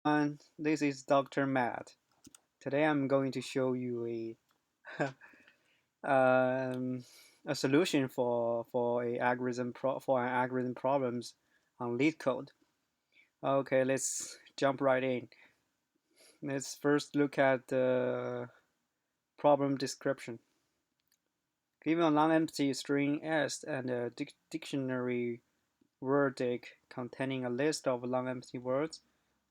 This is Dr. Matt. Today I'm going to show you um, a solution for an algorithm problems on leet code. Okay, let's jump right in. Let's first look at the problem description. Given a non-empty string S and a dictionary word dict containing a list of non-empty words,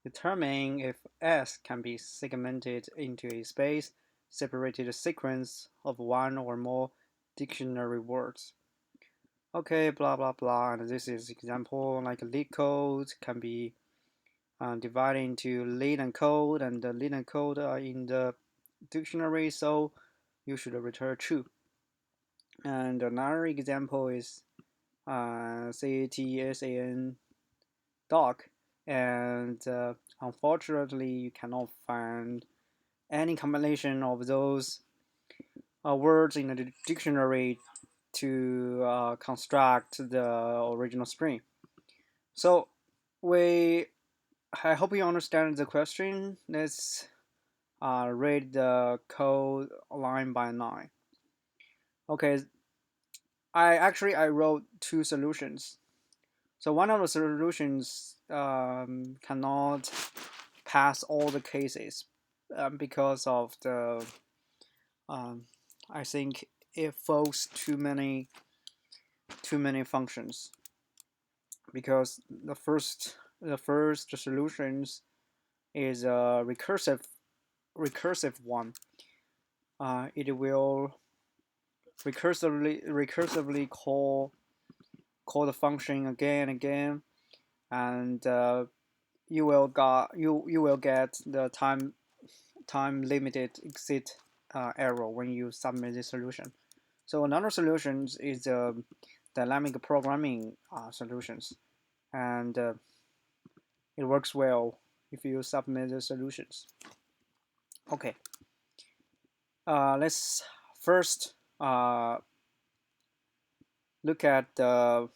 determine if S can be segmented into a space-separated sequence of one or more dictionary words. Okay, blah blah blah, and this is example like leet code can be divided into leet and code, and the leet and code are in the dictionary, so you should return true. And another example is CATSAN doc, and unfortunately you cannot find any combination of those words in the dictionary to construct the original string. So I hope you understand the question. Let's read the code line by line. Okay, I wrote two solutions. So one of the solutions cannot pass all the cases because of the I think it follows too many functions, because the first solutions is a recursive one. It will recursively call the function again and again, and you will get the time limited exit error when you submit the solution. So another solution is dynamic programming solutions, and it works well if you submit the solutions. Okay, let's first look at the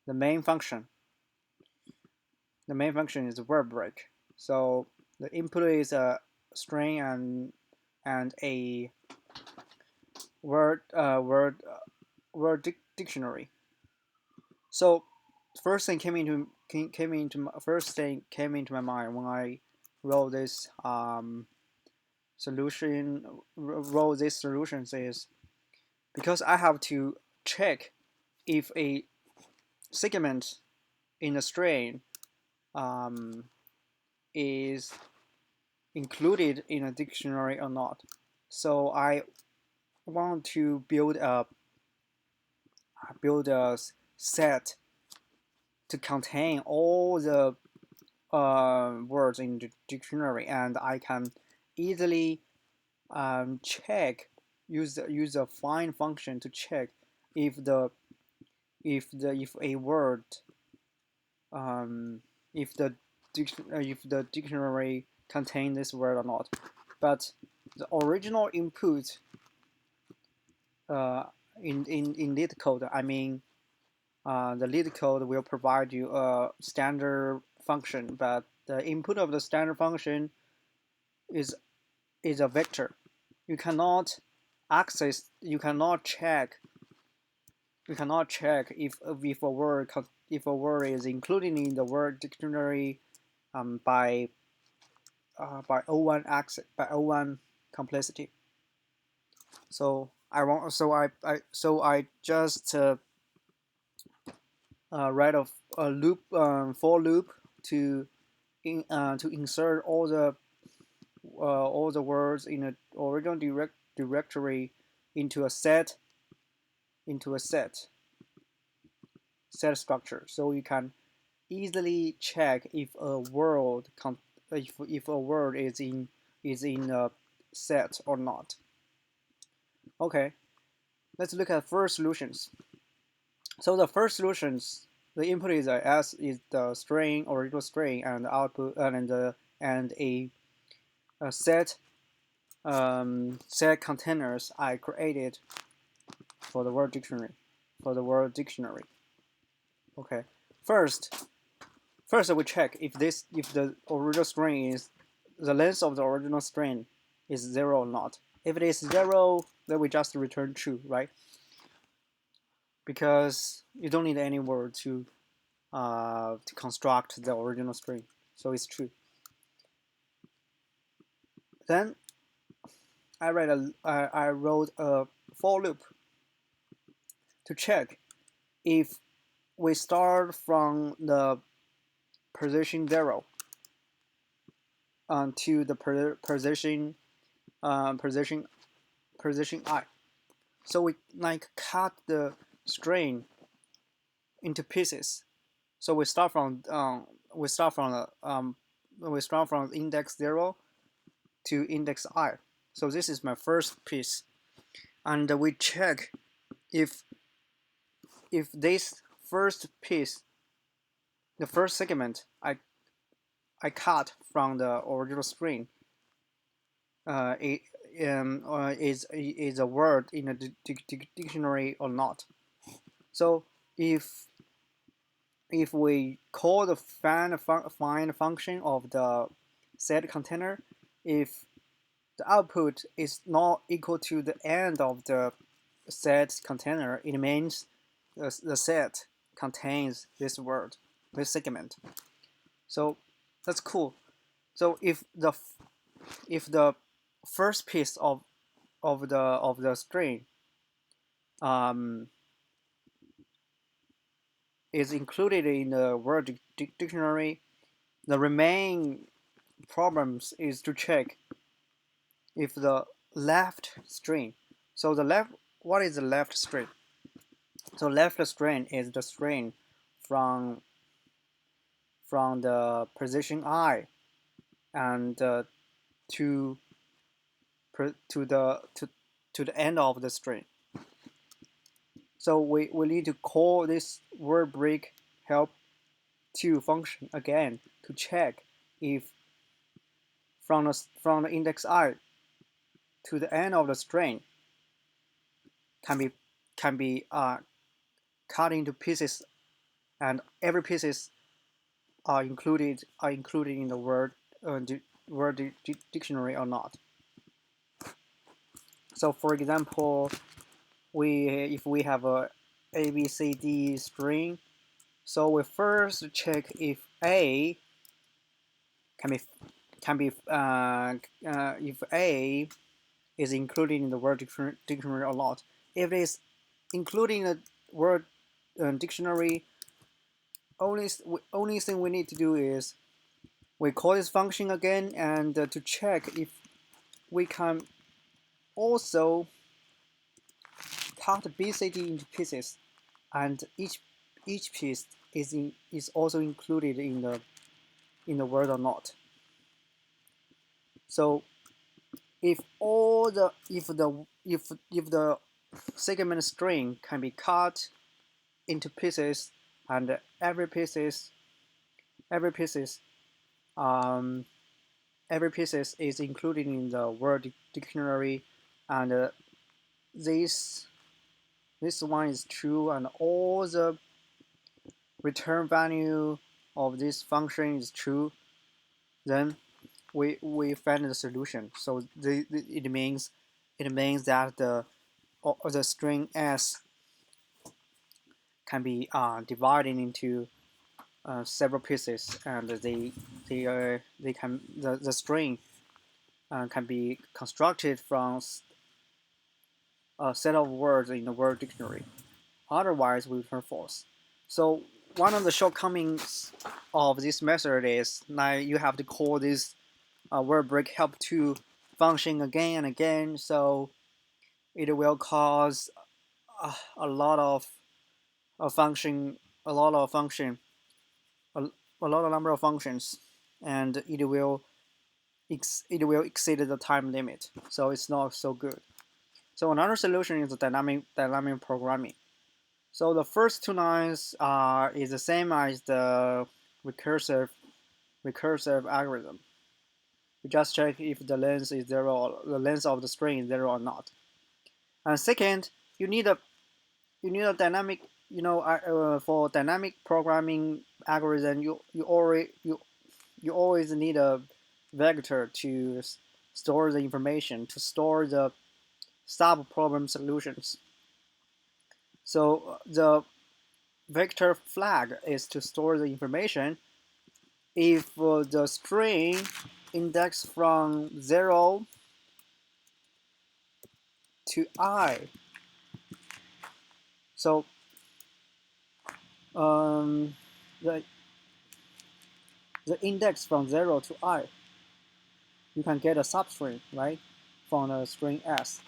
main function. The main function is word break. So the input is a string and a word dictionary. So first thing came into my mind when I wrote this wrote this solutions is because I have to check if a segment in a string is included in a dictionary or not. So I want to build a set to contain all the words in the dictionary, and I can easily check use a find function to check if a word if the dictionary contain this word or not. But the original input in leet code, I mean the leet code will provide you a standard function, but the input of the standard function is a vector. You cannot you cannot check if a word is included in the word dictionary by O1 complexity. So I just write a loop for loop to insert all the words in a original directory into a set set structure, so you can easily check if a word if a word is in a set or not. Okay, let's look at first solutions. So the first solutions, the input is the string, original string, and the output and a set set containers I created for the word dictionary. Okay, first First, we check if the original string is the length of the original string is 0 or not. If it is 0, then we just return true, right? Because you don't need any word to construct the original string, so it's true. Then I wrote a for loop to check if we start from the position 0 to the position I. So we like cut the string into pieces. So we start from index 0 to index I. So this is my first piece, and we check if this first piece, the first segment I cut from the original string, is a word in a dictionary or not. So if we call the find function of the set container, if the output is not equal to the end of the set container, it means the set contains this word, this segment. So that's cool. So if the first piece of the string um, is included in the word dictionary, the remaining problems is to check if the left string. So what is the left string? So left string is the string from the position I and to the end of the string. So we need to call this word break help to function again to check if from the index I to the end of the string can be cut into pieces, and every pieces are included in the word dictionary or not. So for example, if we have a b c d string, so we first check if a can be if a is included in the word dictionary or not. If it is including the word dictionary, only thing we need to do is we call this function again, and to check if we can also cut BCD into pieces, and each piece is also included in the word or not. So if the segment string can be cut into pieces, and every pieces is included in the word dictionary, and this one is true, and all the return value of this function is true, then we find the solution. So it means that the string s can be divided into several pieces, and the string can be constructed from a set of words in the word dictionary. Otherwise, we return false. So one of the shortcomings of this method is now you have to call this word break help to function again and again. So it will cause a lot of function, a lot of function, a, a lot of number of functions, and it will exceed the time limit. So it's not so good. So another solution is dynamic programming. So the first two lines is the same as the recursive algorithm. You just check if the length is 0, or the length of the string is 0 or not. And second, you need a dynamic, for dynamic programming algorithm, you always need a vector to store the information, to store the sub problem solutions. So the vector flag is to store the information if the string index from 0 to I. So um, the the index from 0 to I, you can get a substring, right, from the string s.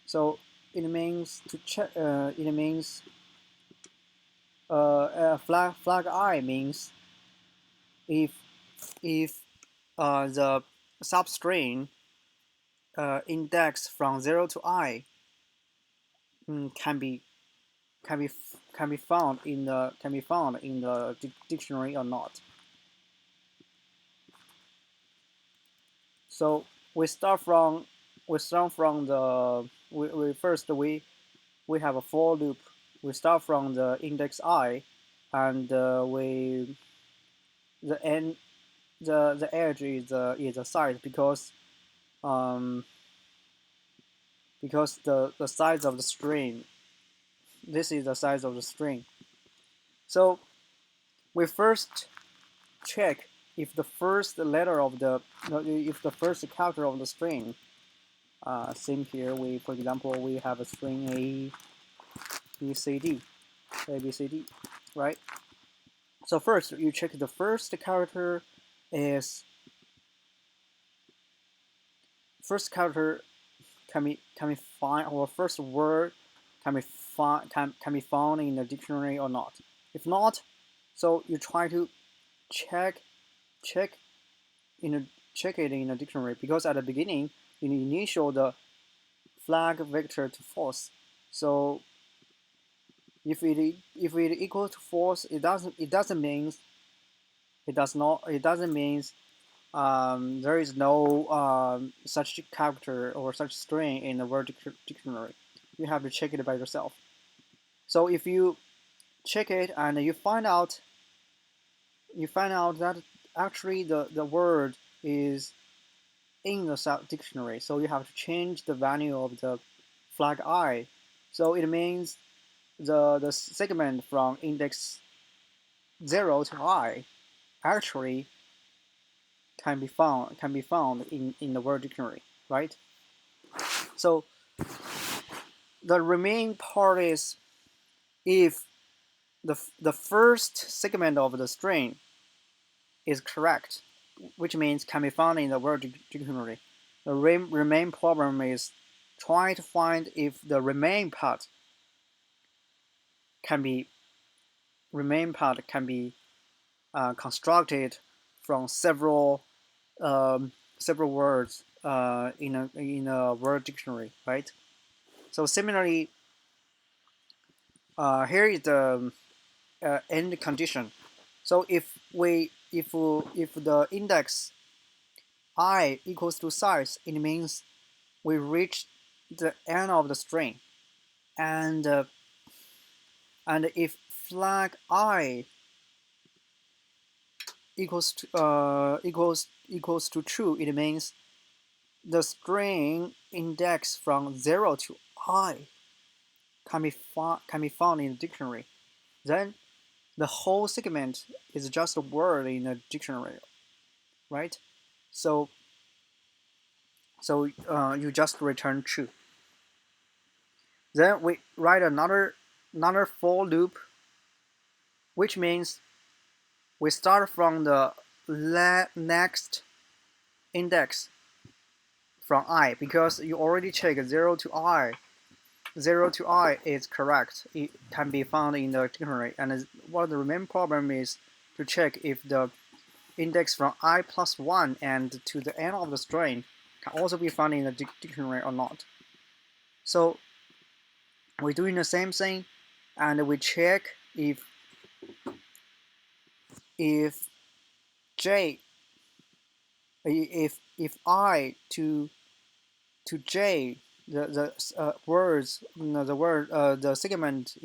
So it means to check. It means flag I means if the substring index from 0 to I can be can be found in the dictionary or not. So we start from the we first we have a for loop. We start from the index I, and we the end the edge is a size um because the size of the string, this is the size of the string. So we first check if the first letter of the if the first character of the string, same here, we for example we have a string a b c d, right? So first you check the first character is first character can be find, or first word can be found in the dictionary or not. If not, so you try to check check in a, check it in a dictionary, because at the beginning you initial the flag vector to false. So if it equals to false, it doesn't mean it doesn't mean there is no such character or such string in the word dictionary. You have to check it by yourself. So if you check it and you find out that actually the word is in the dictionary, so you have to change the value of the flag I. So it means the segment from index 0 to I actually can be found in the word dictionary, right? So the remaining part is if the first segment of the string is correct, which means can be found in the word dictionary. The remaining problem is trying to find if the remaining part can be constructed from several words in a word dictionary, right? So similarly, here is the end condition. So if the index I equals to size, it means we reach the end of the string, and if flag I equals to true, it means the string index from 0 to I can be found in the dictionary. Then the whole segment is just a word in the dictionary, right? So you just return true. Then we write another for loop, which means we start from the next index from I, because you already check 0 to I. 0 to I is correct. It can be found in the dictionary. And what the remaining problem is to check if the index from I plus 1 and to the end of the string can also be found in the dictionary or not. So we're doing the same thing, and we check if j if I to j the words, the word the segment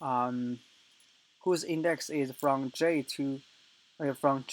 um whose index is from j to from